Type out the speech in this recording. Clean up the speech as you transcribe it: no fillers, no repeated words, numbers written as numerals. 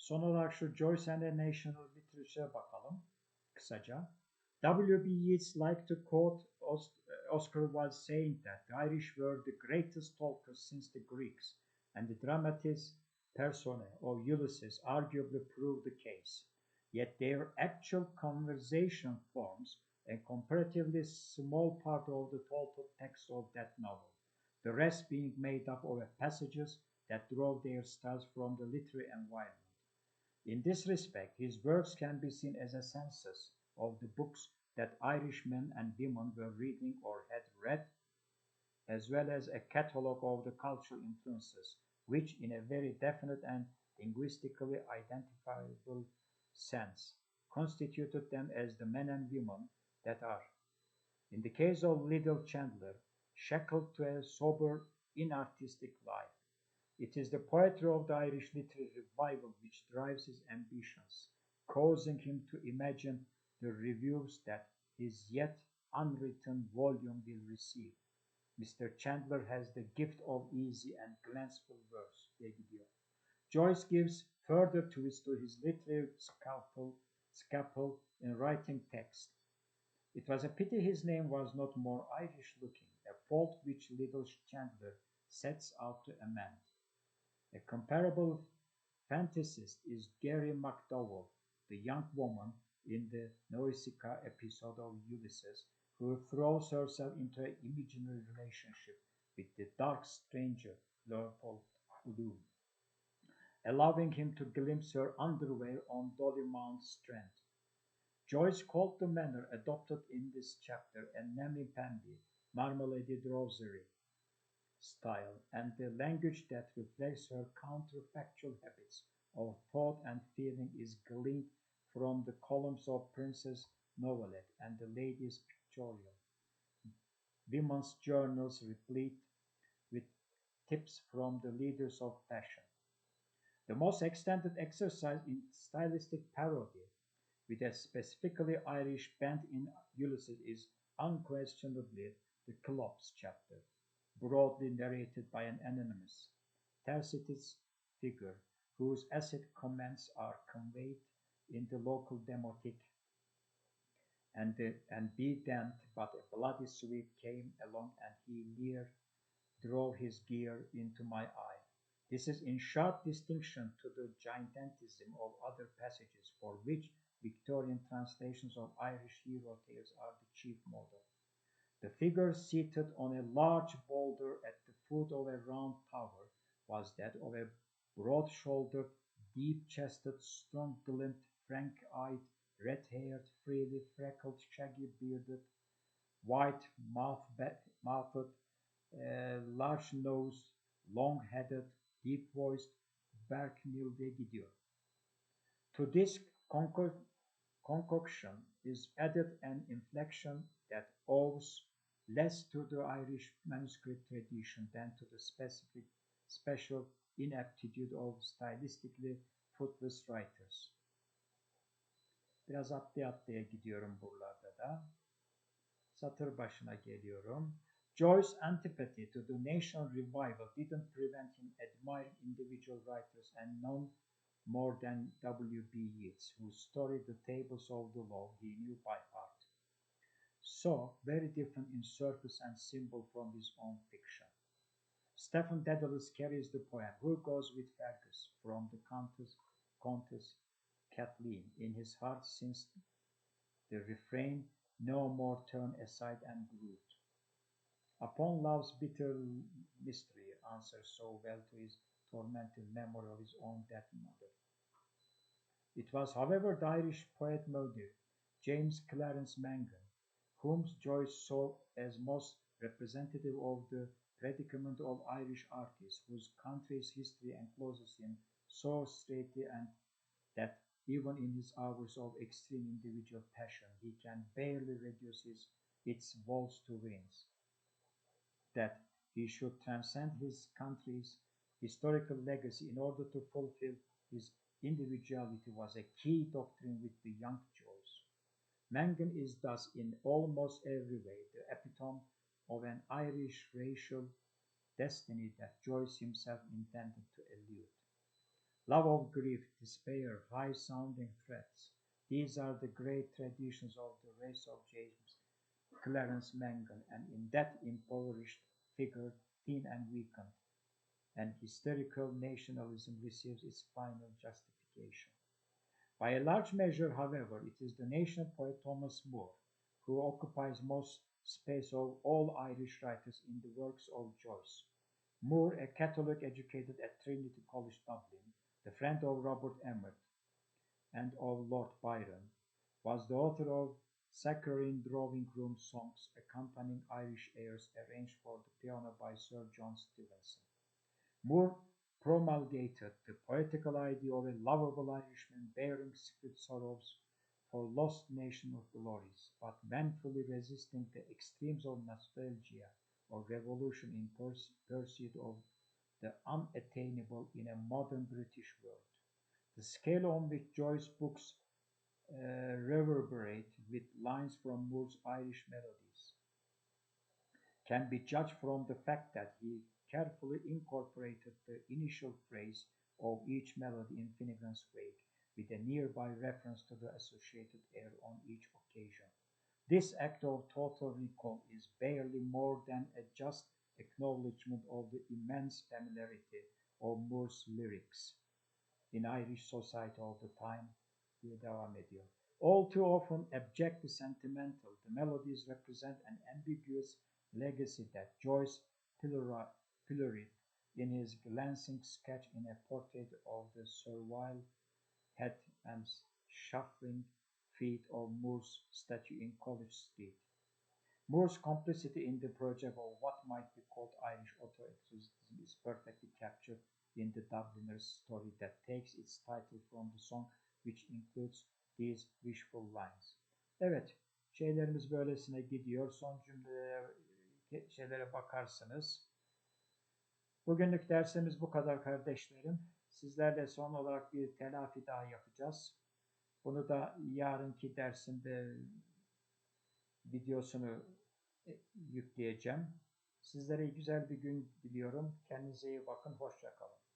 Son olarak şu Joyce and the National Literature'a bakalım kısaca. W.B. Yeats liked to quote Oscar Wilde saying that the Irish were the greatest talkers since the Greeks, and the dramatis personae of Ulysses arguably proved the case. Yet their actual conversation forms a comparatively small part of the total text of that novel, the rest being made up of passages that draw their styles from the literary environment. In this respect, his works can be seen as a census of the books that Irish men and women were reading or had read, as well as a catalogue of the cultural influences, which, in a very definite and linguistically identifiable sense, constituted them as the men and women that are. In the case of Little Chandler, shackled to a sober, inartistic life, it is the poetry of the Irish literary revival which drives his ambitions, causing him to imagine the reviews that his yet unwritten volume will receive. Mr. Chandler has the gift of easy and glanceful verse. Joyce gives further twist to his literary scalpel in writing text. It was a pity his name was not more Irish-looking, a fault which Little Chandler sets out to amend. A comparable fantasist is Gary McDowell, the young woman in the Nausicaa episode of Ulysses, who throws herself into an imaginary relationship with the dark stranger Leopold Bloom, allowing him to glimpse her underwear on Dollymount Strand. Joyce called the manner adopted in this chapter a namby-pamby, marmaladed rosary style, and the language that reflects her counterfactual habits of thought and feeling is gleaned from the columns of Princess Novelette and the Ladies' Pictorial, women's journals replete with tips from the leaders of fashion. The most extended exercise in stylistic parody, with a specifically Irish bent in Ulysses, is unquestionably the Clubs chapter, broadly narrated by an anonymous, Thersites figure, whose acid comments are conveyed in the local demotic, and be damned, but a bloody sweep came along, and he near drove his gear into my eye. This is in sharp distinction to the gigantism of other passages, for which Victorian translations of Irish hero tales are the chief model. The figure seated on a large boulder at the foot of a round tower was that of a broad-shouldered, deep-chested, strong-limbed, frank-eyed, red-haired, freely freckled, shaggy-bearded, white-mouthed, large-nosed, long-headed, deep-voiced Berknil'de gidiyor. To this concoction is added an inflection that owes less to the Irish manuscript tradition than to the special ineptitude of stylistically footless writers. Biraz atlaya gidiyorum buralarda da. Satır başına geliyorum. Joyce's antipathy to the national revival didn't prevent him admiring individual writers, and none more than W.B. Yeats, whose story, The Tables of the Law, he knew by heart. So very different in surface and symbol from his own fiction. Stephen Dedalus carries the poem Who Goes with Fergus from the Countess Kathleen in his heart, since the refrain no more turn aside and brood upon love's bitter mystery answers so well to his tormented memory of his own dead mother. It was, however, the Irish poet murderer, James Clarence Mangan, whom Joyce saw as most representative of the predicament of Irish artists, whose country's history encloses him so straitly, and that even in his hours of extreme individual passion, he can barely reduce its woes to wins. That he should transcend his country's historical legacy in order to fulfill his individuality was a key doctrine with the young Joyce. Mangan is thus in almost every way the epitome of an Irish racial destiny that Joyce himself intended to elude. Love of grief, despair, high-sounding threats. These are the great traditions of the race of James Clarence Mangan, and in that impoverished figure, thin and weakened, and hysterical nationalism receives its final justification. By a large measure, however, it is the nation poet Thomas Moore who occupies most space of all Irish writers in the works of Joyce. Moore, a Catholic educated at Trinity College Dublin, the friend of Robert Emmet and of Lord Byron, was the author of saccharine drawing-room songs accompanying Irish airs arranged for the piano by Sir John Stevenson. Moore promulgated the poetical idea of a lovable Irishman bearing secret sorrows for lost national glories, but manfully resisting the extremes of nostalgia or revolution in pursuit of the unattainable in a modern British world. The scale on which Joyce's books reverberate with lines from Moore's Irish melodies can be judged from the fact that he carefully incorporated the initial phrase of each melody in Finnegans Wake, with a nearby reference to the associated air on each occasion. This act of total recall is barely more than a just acknowledgment of the immense familiarity of Moore's lyrics in Irish society of the time diye devam ediyor. All too often abjectly sentimental, the melodies represent an ambiguous legacy that Joyce pilloried in his glancing sketch in a portrait of the servile head and shuffling feet of Moore's statue in College Street. Moore's complicity in the project of what might be called Irish auto-exorcism is perfectly captured in the Dubliner's story that takes its title from the song which includes these wishful lines. Evet, şeylerimiz böylesine gidiyor. Son cümlelere şeylere bakarsınız. Bugünlük dersimiz bu kadar kardeşlerim. Sizlerle son olarak bir telafi daha yapacağız. Bunu da yarınki dersimde videosunu yükleyeceğim. Sizlere güzel bir gün diliyorum. Kendinize iyi bakın. Hoşça kalın.